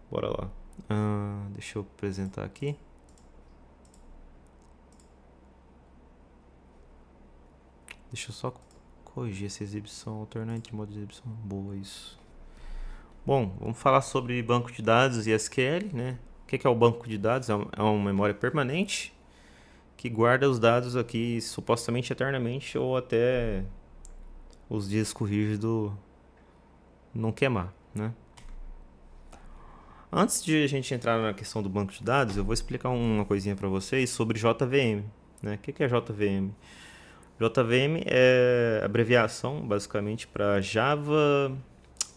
Bora lá. Deixa eu apresentar aqui. Deixa eu só corrigir essa exibição. Alternar entre modo de exibição. Boa, isso. Bom, vamos falar sobre banco de dados e SQL, né? O que é o banco de dados? É uma memória permanente que guarda os dados aqui supostamente eternamente ou até os discos rígidos não queimar, né? Antes de a gente entrar na questão do banco de dados, eu vou explicar uma coisinha para vocês sobre JVM. Né? O que é JVM? JVM é abreviação, basicamente, para Java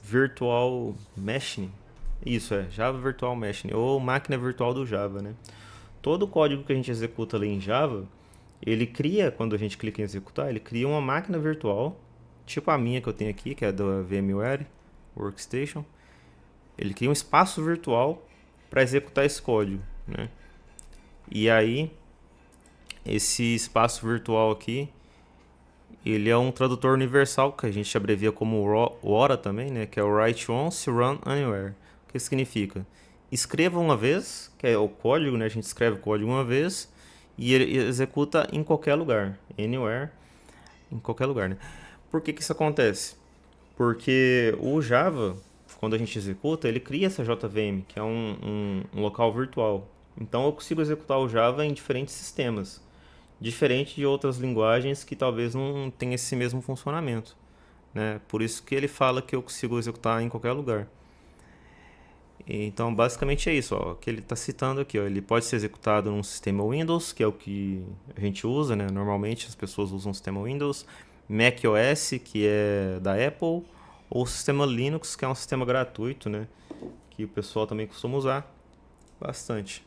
Virtual Machine. Isso, Java Virtual Machine, ou máquina virtual do Java. Né? Todo o código que a gente executa ali em Java, ele cria, quando a gente clica em executar, ele cria uma máquina virtual, tipo a minha que eu tenho aqui, que é da VMware Workstation. Ele cria um espaço virtual para executar esse código, né? E aí, esse espaço virtual aqui, ele é um tradutor universal, que a gente abrevia como WORA também, né? Que é o Write Once, Run Anywhere. O que significa? Escreva uma vez, que é o código, né? A gente escreve o código uma vez e ele executa em qualquer lugar. Anywhere, em qualquer lugar, né? Por que isso acontece? Porque o Java, quando a gente executa, ele cria essa JVM, que é um local virtual. Então eu consigo executar o Java em diferentes sistemas, diferente de outras linguagens que talvez não tenham esse mesmo funcionamento. Né? Por isso que ele fala que eu consigo executar em qualquer lugar. Então, basicamente é isso, ó, que ele está citando aqui. Ó, ele pode ser executado num sistema Windows, que é o que a gente usa, né? Normalmente as pessoas usam o sistema Windows, Mac OS, que é da Apple, ou o sistema Linux, que é um sistema gratuito, né? Que o pessoal também costuma usar bastante.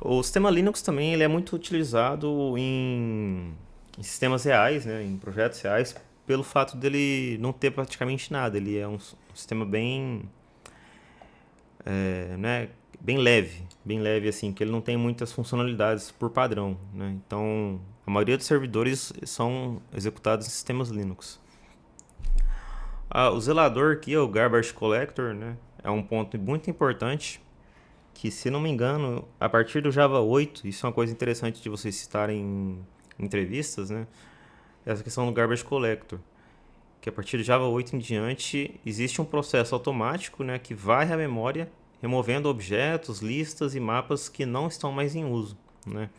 O sistema Linux também ele é muito utilizado em sistemas reais, né? Em projetos reais, pelo fato dele não ter praticamente nada. Ele é um sistema né, bem leve assim, que ele não tem muitas funcionalidades por padrão, né? Então, a maioria dos servidores são executados em sistemas Linux. O zelador aqui, o Garbage Collector, né, é um ponto muito importante que, se não me engano, a partir do Java 8, isso é uma coisa interessante de vocês citarem em entrevistas, né? Essa questão do Garbage Collector, que a partir do Java 8 em diante existe um processo automático, né, que varre a memória, removendo objetos, listas e mapas que não estão mais em uso. Né?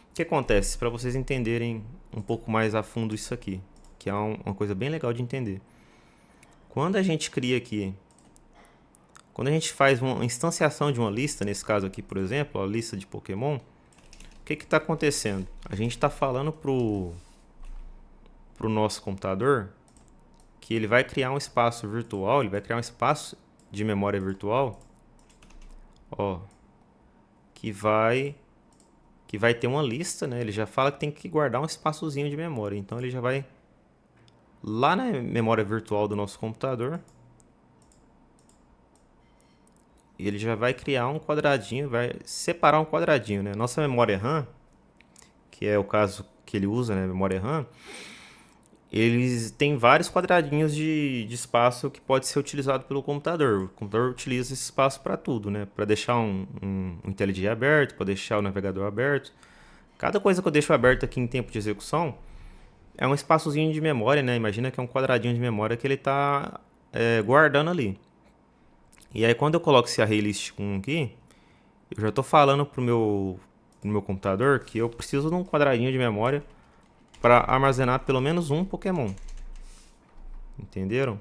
O que acontece? Para vocês entenderem um pouco mais a fundo isso aqui, que é uma coisa bem legal de entender. Quando a gente cria aqui, quando a gente faz uma instanciação de uma lista, nesse caso aqui, por exemplo, a lista de Pokémon, o que está acontecendo? A gente está falando pro nosso computador que ele vai criar um espaço virtual, ele vai criar um espaço de memória virtual, ó, que vai ter uma lista, né? Ele já fala que tem que guardar um espaçozinho de memória, então ele já vai lá na memória virtual do nosso computador e ele já vai criar um quadradinho, vai separar um quadradinho, né? Nossa memória RAM, que é o caso que ele usa, né? Memória RAM, eles têm vários quadradinhos de espaço que pode ser utilizado pelo computador. O computador utiliza esse espaço para tudo, né? Para deixar um IntelliJ aberto, para deixar o navegador aberto. Cada coisa que eu deixo aberto aqui em tempo de execução é um espaçozinho de memória, né? Imagina que é um quadradinho de memória que ele está guardando ali. E aí quando eu coloco esse array list 1 aqui, eu já estou falando pro meu computador que eu preciso de um quadradinho de memória para armazenar pelo menos um Pokémon. Entenderam?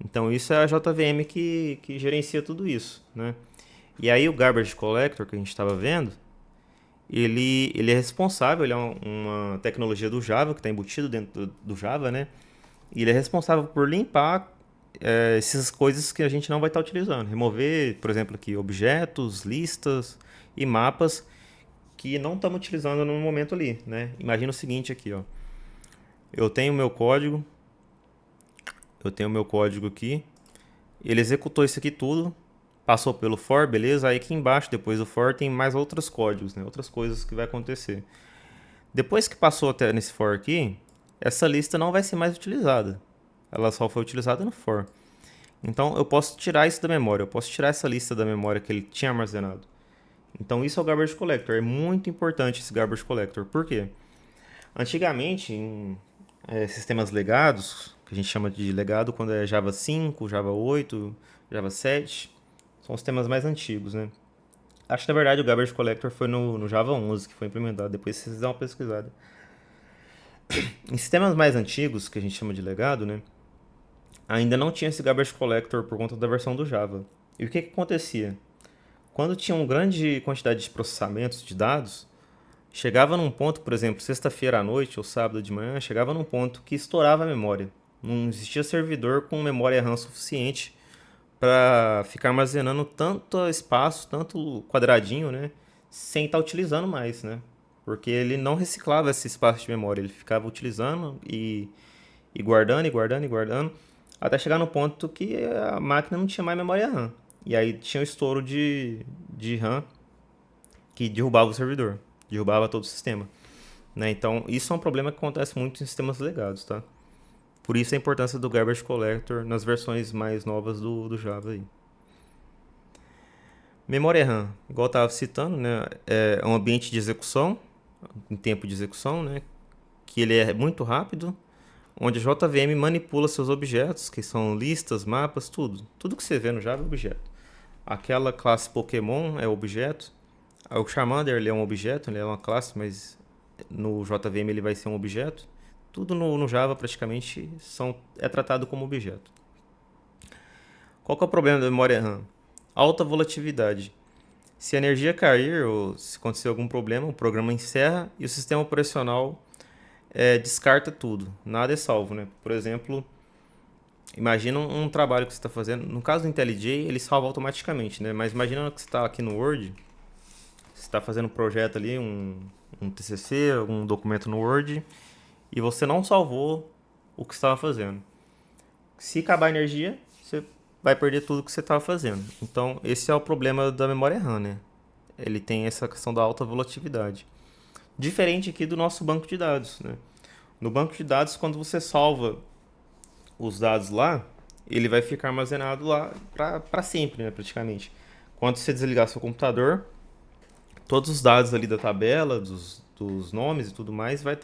Então isso é a JVM que gerencia tudo isso, né? E aí o Garbage Collector que a gente estava vendo, ele é responsável, ele é uma tecnologia do Java que está embutido dentro do Java, né? E ele é responsável por limpar essas coisas que a gente não vai estar utilizando. Remover, por exemplo, aqui objetos, listas e mapas que não estamos utilizando no momento ali, né? Imagina o seguinte aqui, ó. Eu tenho meu código, eu tenho meu código aqui, ele executou isso aqui tudo, passou pelo for, beleza? Aí aqui embaixo, depois do for, tem mais outros códigos, né? Outras coisas que vai acontecer. Depois que passou até nesse for aqui, essa lista não vai ser mais utilizada. Ela só foi utilizada no for. Então eu posso tirar isso da memória, eu posso tirar essa lista da memória que ele tinha armazenado. Então isso é o garbage collector, é muito importante esse garbage collector. Por quê? Antigamente, em sistemas legados, que a gente chama de legado quando é Java 5, Java 8, Java 7, são os temas mais antigos, né? Acho que na verdade o garbage collector foi no Java 11 que foi implementado, depois vocês dão uma pesquisada. Em sistemas mais antigos, que a gente chama de legado, né? Ainda não tinha esse garbage collector por conta da versão do Java. E o que acontecia? Quando tinha uma grande quantidade de processamentos de dados, chegava num ponto, por exemplo, sexta-feira à noite ou sábado de manhã, chegava num ponto que estourava a memória. Não existia servidor com memória RAM suficiente para ficar armazenando tanto espaço, tanto quadradinho, né, sem estar utilizando mais, né? Porque ele não reciclava esse espaço de memória, ele ficava utilizando e guardando, e guardando, e guardando, até chegar no ponto que a máquina não tinha mais memória RAM. E aí tinha o estouro de RAM que derrubava o servidor, derrubava todo o sistema. Né? Então, isso é um problema que acontece muito em sistemas legados, tá? Por isso a importância do Garbage Collector nas versões mais novas do Java aí. Memória RAM, igual eu estava citando, né? É um ambiente de execução, em tempo de execução, né? Que ele é muito rápido, onde a JVM manipula seus objetos, que são listas, mapas, tudo. Tudo que você vê no Java é objeto. Aquela classe Pokémon é objeto. O Charmander ele é um objeto, ele é uma classe, mas no JVM ele vai ser um objeto. Tudo no Java praticamente é tratado como objeto. Qual que é o problema da memória RAM? Alta volatilidade. Se a energia cair ou se acontecer algum problema, o programa encerra e o sistema operacional descarta tudo. Nada é salvo, né? Por exemplo, imagina um trabalho que você está fazendo. No caso do IntelliJ, ele salva automaticamente, né? Mas imagina que você está aqui no Word, você está fazendo um projeto ali, um TCC, algum documento no Word, e você não salvou o que estava fazendo. Se acabar a energia, você vai perder tudo que você estava fazendo. Então, esse é o problema da memória RAM, né? Ele tem essa questão da alta volatilidade. Diferente aqui do nosso banco de dados, né? No banco de dados, quando você salva os dados lá, ele vai ficar armazenado lá para sempre, né, praticamente. Quando você desligar seu computador, todos os dados ali da tabela, dos nomes e tudo mais, vai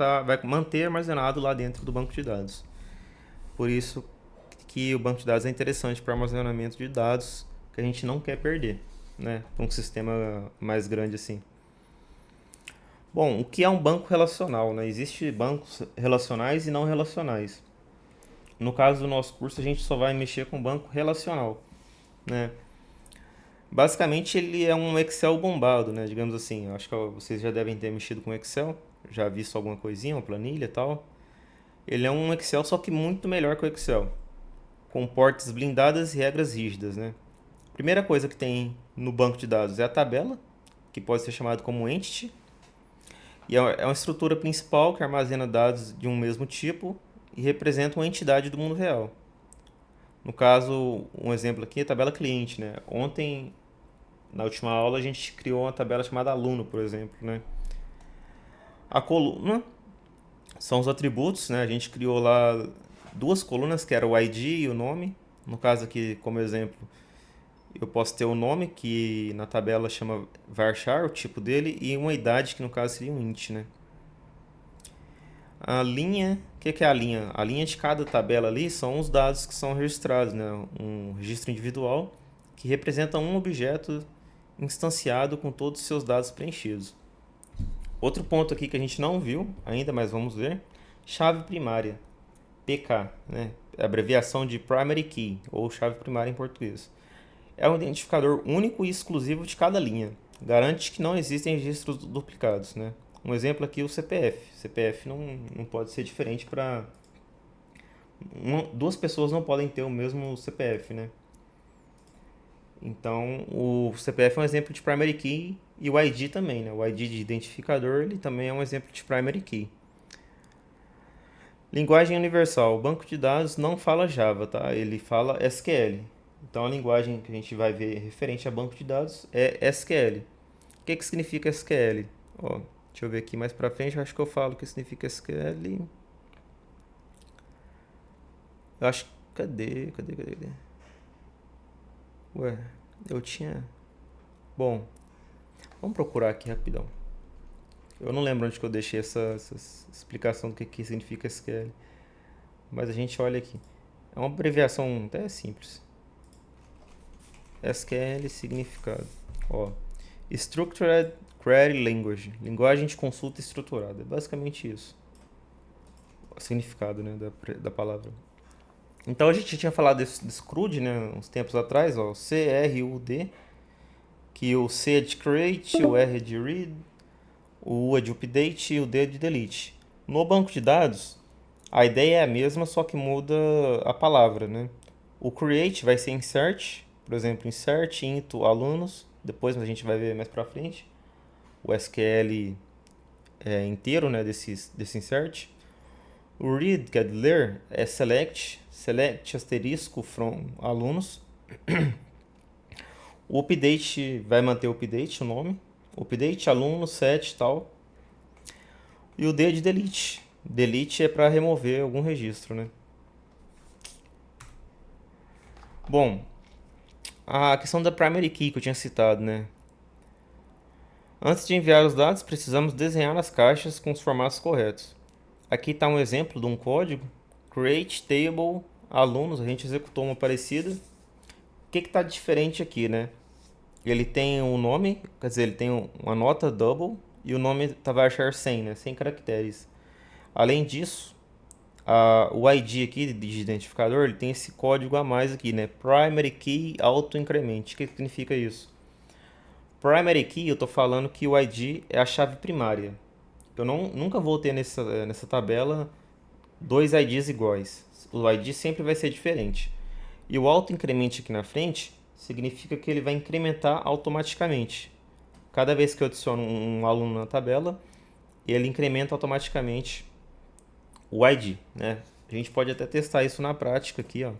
manter armazenado lá dentro do banco de dados. Por isso que o banco de dados é interessante para armazenamento de dados que a gente não quer perder, né? Para um sistema mais grande assim. Bom, o que é um banco relacional, né? Existem bancos relacionais e não relacionais. No caso do nosso curso, a gente só vai mexer com banco relacional, né? Basicamente, ele é um Excel bombado, né? Digamos assim. Eu acho que vocês já devem ter mexido com Excel, já visto alguma coisinha, uma planilha e tal. Ele é um Excel, só que muito melhor que o Excel, com portas blindadas e regras rígidas, né? Primeira coisa que tem no banco de dados é a tabela, que pode ser chamada como entity, e é uma estrutura principal que armazena dados de um mesmo tipo e representa uma entidade do mundo real. No caso, um exemplo aqui é a tabela cliente, né? Ontem, na última aula, a gente criou uma tabela chamada aluno, por exemplo, né? A coluna são os atributos, né? A gente criou lá duas colunas, que era o ID e o nome. No caso aqui, como exemplo, eu posso ter o nome, que na tabela chama varchar, o tipo dele, e uma idade, que no caso seria um int, né? A linha, o que é a linha? A linha de cada tabela ali são os dados que são registrados, né? Um registro individual que representa um objeto instanciado com todos os seus dados preenchidos. Outro ponto aqui que a gente não viu ainda, mas vamos ver, chave primária, PK, né? É a abreviação de Primary Key, ou chave primária em português. É um identificador único e exclusivo de cada linha. Garante que não existem registros duplicados, né? Um exemplo aqui é o CPF. CPF não pode ser diferente para... Duas pessoas não podem ter o mesmo CPF, né? Então, o CPF é um exemplo de primary key e o ID também, né? O ID de identificador, ele também é um exemplo de primary key. Linguagem universal. O banco de dados não fala Java, tá? Ele fala SQL. Então, a linguagem que a gente vai ver referente a banco de dados é SQL. O que significa SQL? Ó, deixa eu ver aqui mais pra frente, eu acho que eu falo o que significa SQL. Eu acho... Cadê? Ué, eu tinha... Bom, vamos procurar aqui rapidão. Eu não lembro onde que eu deixei essa explicação do que significa SQL. Mas a gente olha aqui. É uma abreviação até simples. SQL significado. Ó, Structured Query Language. Linguagem de consulta estruturada. É basicamente isso. O significado, né, da palavra. Então a gente tinha falado desse CRUD, né, uns tempos atrás, ó, CRUD, que o C é de create, o R é de read, o U é de update e o D é de delete. No banco de dados, a ideia é a mesma, só que muda a palavra, né? O create vai ser insert, por exemplo, insert into alunos, depois a gente vai ver mais pra frente. O SQL é inteiro, né, desse insert. O read, que é de ler, é select asterisco from alunos. O update vai manter o update, o nome. Update, aluno, set tal. E o D é de delete. Delete é para remover algum registro, né? Bom, a questão da primary key que eu tinha citado, né? Antes de enviar os dados, precisamos desenhar as caixas com os formatos corretos. Aqui está um exemplo de um código. Create table alunos, a gente executou uma parecida. O que está diferente aqui, né? Ele tem um nome, quer dizer, ele tem uma nota double e o nome vai achar 100, né? 100 caracteres. Além disso, o ID aqui de identificador, ele tem esse código a mais aqui, né? Primary Key Auto Increment. O que significa isso? Primary Key, eu estou falando que o ID é a chave primária. Eu nunca vou ter nessa tabela dois IDs iguais. O ID sempre vai ser diferente. E o auto increment aqui na frente significa que ele vai incrementar automaticamente. Cada vez que eu adiciono um aluno na tabela, ele incrementa automaticamente o ID, né? A gente pode até testar isso na prática aqui, ó.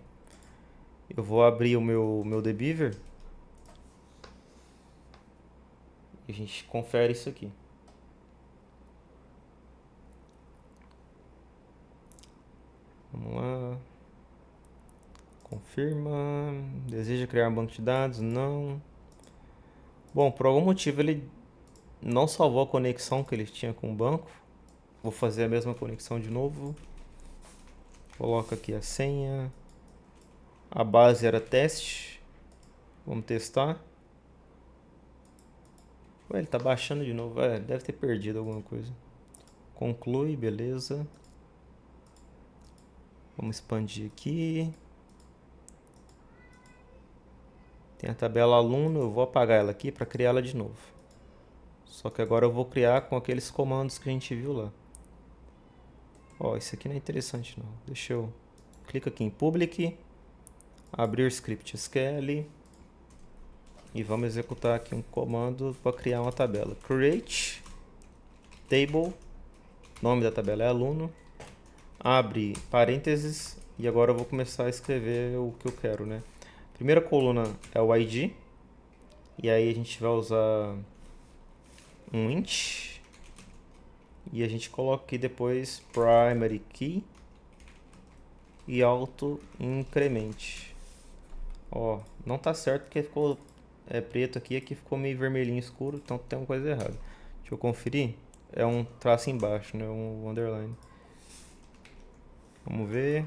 Eu vou abrir o meu Debeaver e a gente confere isso aqui. Vamos lá. Confirma. Deseja criar um banco de dados? Não. Bom, por algum motivo ele não salvou a conexão que ele tinha com o banco. Vou fazer a mesma conexão de novo. Coloca aqui a senha. A base era teste. Vamos testar. Ué, ele tá baixando de novo. Deve ter perdido alguma coisa. Conclui, beleza. Vamos expandir aqui. Tem a tabela aluno, eu vou apagar ela aqui para criar ela de novo. Só que agora eu vou criar com aqueles comandos que a gente viu lá. Ó, isso aqui não é interessante não. Deixa eu... Clica aqui em Public. Abrir script SQL. E vamos executar aqui um comando para criar uma tabela. Create table. Nome da tabela é aluno. Abre parênteses. E agora eu vou começar a escrever o que eu quero, né? Primeira coluna é o ID. E aí a gente vai usar um int. E a gente coloca aqui depois primary key e auto increment. Ó, não tá certo porque ficou preto aqui ficou meio vermelhinho escuro, então tem uma coisa errada. Deixa eu conferir. É um traço embaixo, né? Um underline. Vamos ver.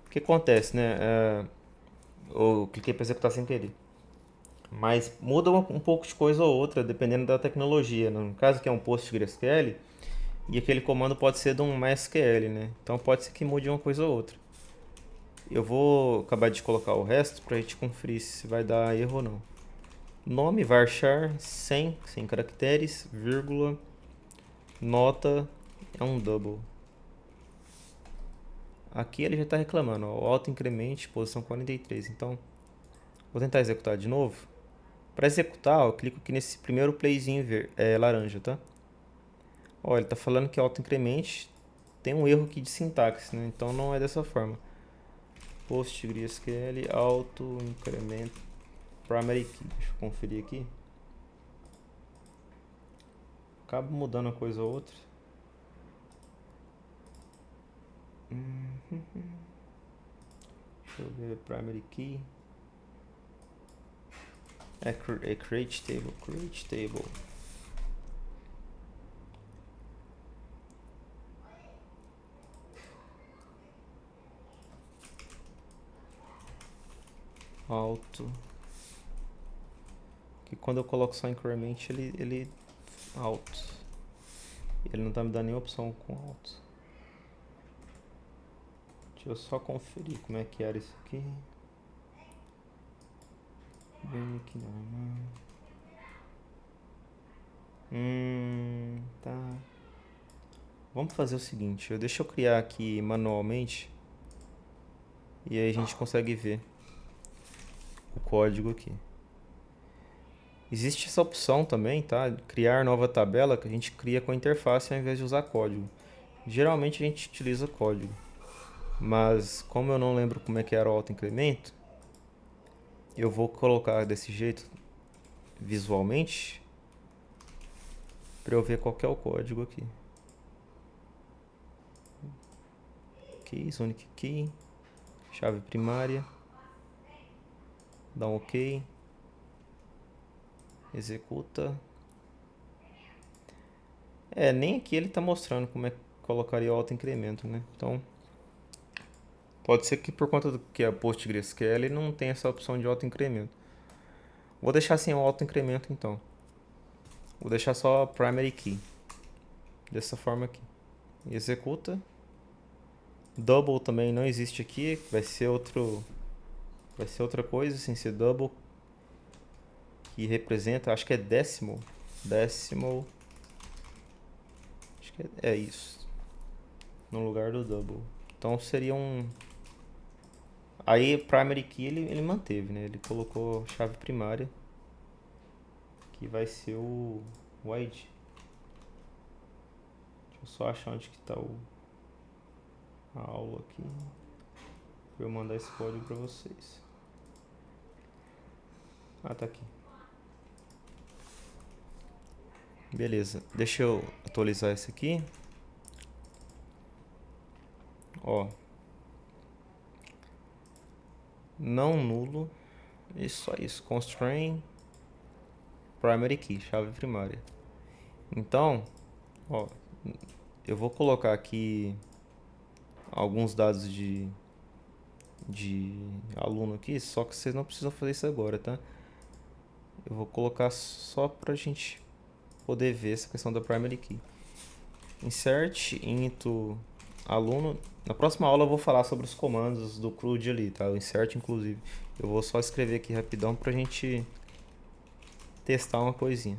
O que acontece, né? Eu cliquei para executar sem querer. Mas muda um pouco de coisa ou outra, dependendo da tecnologia. No caso que é um PostgreSQL, e aquele comando pode ser de um MySQL, né? Então pode ser que mude uma coisa ou outra. Eu vou acabar de colocar o resto para a gente conferir se vai dar erro ou não. Nome varchar 100 caracteres, vírgula, nota é um double. Aqui ele já está reclamando, ó, auto incremente, posição 43. Então, vou tentar executar de novo. Para executar, eu clico aqui nesse primeiro playzinho laranja, tá? Ó, ele está falando que auto incremente tem um erro aqui de sintaxe, né? Então não é dessa forma. PostgreSQL auto increment primary key. Deixa eu conferir aqui. Acaba mudando uma coisa ou outra. Deixa eu ver primary key. É create table, create table. Alto. Que quando eu coloco só increment, ele alto. Ele não tá me dando nenhuma opção com alto. Deixa eu só conferir como é que era isso aqui. Bem aqui normal. Tá. Vamos fazer o seguinte, deixa eu criar aqui manualmente e aí a gente consegue ver o código aqui. Existe essa opção também, tá? Criar nova tabela que a gente cria com a interface ao invés de usar código. Geralmente a gente utiliza código, mas como eu não lembro como é que era o autoincremento, eu vou colocar desse jeito visualmente para eu ver qual que é o código aqui. Key, Sonic Key, chave primária, dá um OK, executa. Nem aqui ele está mostrando como é que colocaria o autoincremento, né? Então, pode ser que por conta do que é PostgreSQL ele não tem essa opção de autoincremento. Vou deixar sem o autoincremento então. Vou deixar só a primary key. Dessa forma aqui. Executa. Double também não existe aqui. Vai ser outra coisa sem ser double. Que representa, acho que é decimal. Decimal. Acho que é isso. No lugar do double. Então seria um... Aí primary key ele manteve, né? Ele colocou chave primária. Que vai ser o ID. Deixa eu só achar onde que tá a aula aqui. Pra eu mandar esse código pra vocês. Tá aqui. Beleza, deixa eu atualizar esse aqui. Ó. Não nulo. Só isso. Constraint primary key, chave primária. Então, ó, eu vou colocar aqui alguns dados de aluno aqui, só que vocês não precisam fazer isso agora, tá? Eu vou colocar só pra gente poder ver essa questão da primary key. Insert into aluno. Na próxima aula eu vou falar sobre os comandos do CRUD ali, tá? O insert, inclusive. Eu vou só escrever aqui rapidão pra gente testar uma coisinha.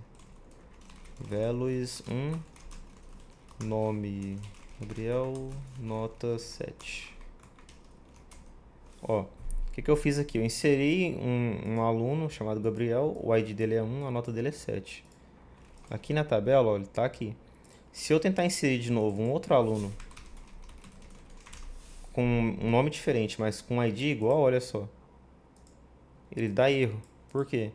Values 1, nome Gabriel, nota 7. Ó, o que eu fiz aqui? Eu inseri um aluno chamado Gabriel, o ID dele é 1, a nota dele é 7. Aqui na tabela, ó, ele tá aqui. Se eu tentar inserir de novo um outro aluno com um nome diferente, mas com um ID igual, olha só. Ele dá erro. Por quê?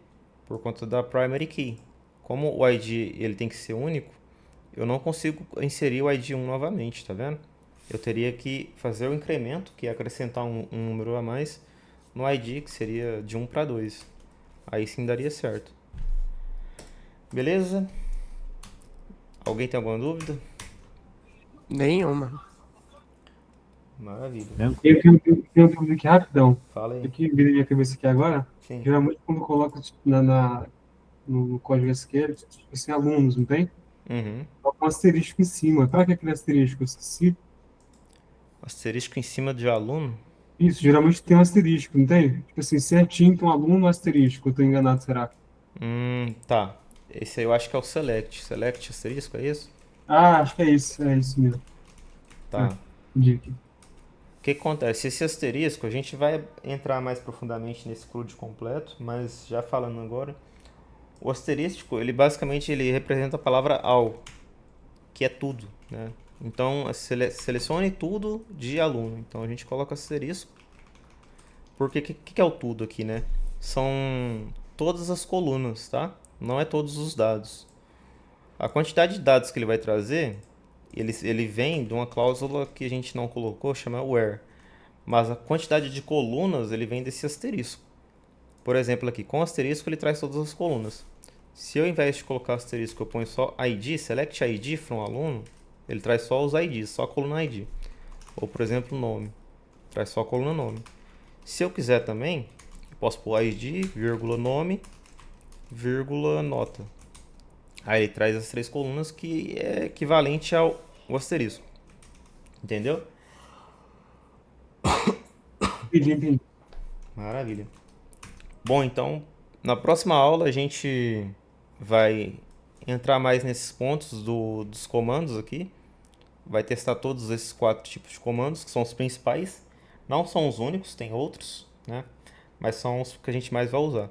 Por conta da primary key. Como o ID ele tem que ser único, eu não consigo inserir o ID 1 novamente, tá vendo? Eu teria que fazer o incremento, que é acrescentar um número a mais no ID, que seria de 1 para 2. Aí sim daria certo. Beleza? Alguém tem alguma dúvida? Nenhuma. Maravilha. Eu tenho uma dúvida aqui rapidão. Fala aí. Aqui, veio na minha cabeça aqui agora. Sim. Geralmente, quando coloca tipo, no código SQL, tipo assim, alunos, não tem? Uhum. Coloca um asterisco em cima. Qual que é aquele asterisco? Eu esqueci. Asterisco em cima de aluno? Isso, geralmente tem um asterisco, não tem? Tipo assim, certinho, tem um aluno, um asterisco. Eu tô enganado, será? Tá. Esse aí eu acho que é o select. Select asterisco, é isso? Ah, acho que é isso mesmo. Tá. Entendi aqui. O que acontece? Esse asterisco, a gente vai entrar mais profundamente nesse CRUD completo, mas já falando agora, o asterisco, ele basicamente ele representa a palavra all, que é tudo, né? Então, selecione tudo de aluno. Então, a gente coloca asterisco. Porque o que é o tudo aqui, né? São todas as colunas, tá? Não é todos os dados. A quantidade de dados que ele vai trazer, ele vem de uma cláusula que a gente não colocou, chama where. Mas a quantidade de colunas, ele vem desse asterisco. Por exemplo, aqui, com asterisco ele traz todas as colunas. Se eu, ao invés de colocar asterisco, eu ponho só ID, select ID from aluno, ele traz só os IDs, só a coluna ID. Ou, por exemplo, nome, traz só a coluna nome. Se eu quiser também, eu posso pôr ID, vírgula nome, vírgula nota. Aí ele traz as três colunas que é equivalente ao asterisco. Entendeu? Entendi. Maravilha. Bom, então, na próxima aula a gente vai entrar mais nesses pontos dos comandos aqui. Vai testar todos esses 4 tipos de comandos, que são os principais. Não são os únicos, tem outros, né? Mas são os que a gente mais vai usar.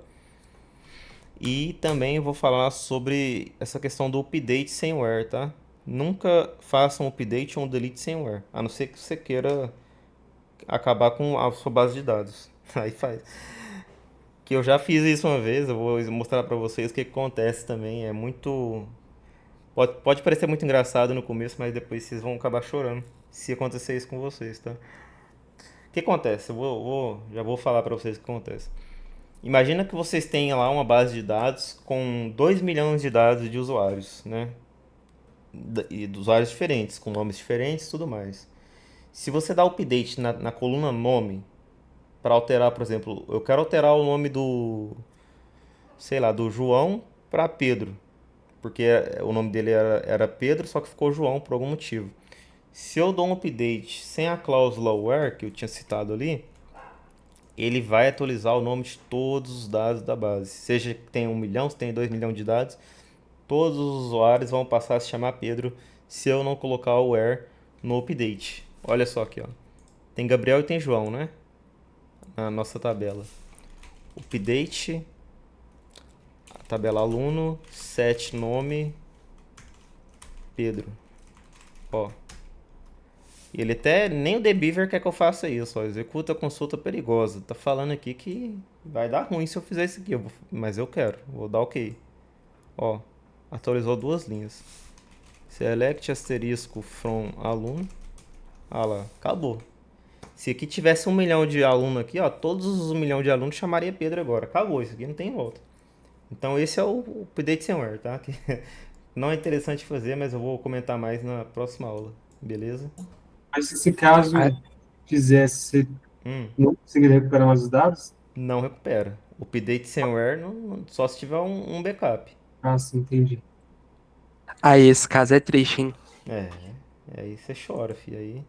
E também eu vou falar sobre essa questão do update sem where, tá? Nunca faça um update ou um delete sem where, a não ser que você queira acabar com a sua base de dados. Aí faz. Que eu já fiz isso uma vez, eu vou mostrar pra vocês o que acontece também. É muito. Pode parecer muito engraçado no começo, mas depois vocês vão acabar chorando se acontecer isso com vocês, tá? O que acontece? Já vou falar pra vocês o que acontece. Imagina que vocês tenham lá uma base de dados com 2 milhões de dados de usuários, né? E de usuários diferentes, com nomes diferentes e tudo mais. Se você dá update na coluna nome, para alterar, por exemplo, eu quero alterar o nome sei lá, do João para Pedro, porque o nome dele era Pedro, só que ficou João por algum motivo. Se eu dou um update sem a cláusula where, que eu tinha citado ali, ele vai atualizar o nome de todos os dados da base. Seja que tenha 1 milhão, se tem 2 milhões de dados, todos os usuários vão passar a se chamar Pedro se eu não colocar o where no update. Olha só aqui, ó. Tem Gabriel e tem João, né? Na nossa tabela. Update, a tabela aluno, set nome, Pedro. Ó. Ele até, nem o Debeaver quer que eu faça isso, ó. Executa a consulta perigosa. Tá falando aqui que vai dar ruim se eu fizer isso aqui, mas eu quero, vou dar ok. Ó, atualizou 2 linhas. Select asterisco from aluno. Ah lá, acabou. Se aqui tivesse 1 milhão de alunos aqui, ó, todos os 1 milhão de alunos chamaria Pedro agora. Acabou, isso aqui não tem volta. Então esse é o update firmware, tá? Que não é interessante fazer, mas eu vou comentar mais na próxima aula, beleza? Mas se caso Ah, quisesse, você Hum, não conseguiria recuperar mais os dados? não recupera. Update firmware só se tiver um backup. Ah, sim, entendi. aí esse caso é triste, hein? É, aí você chora, filho. Aí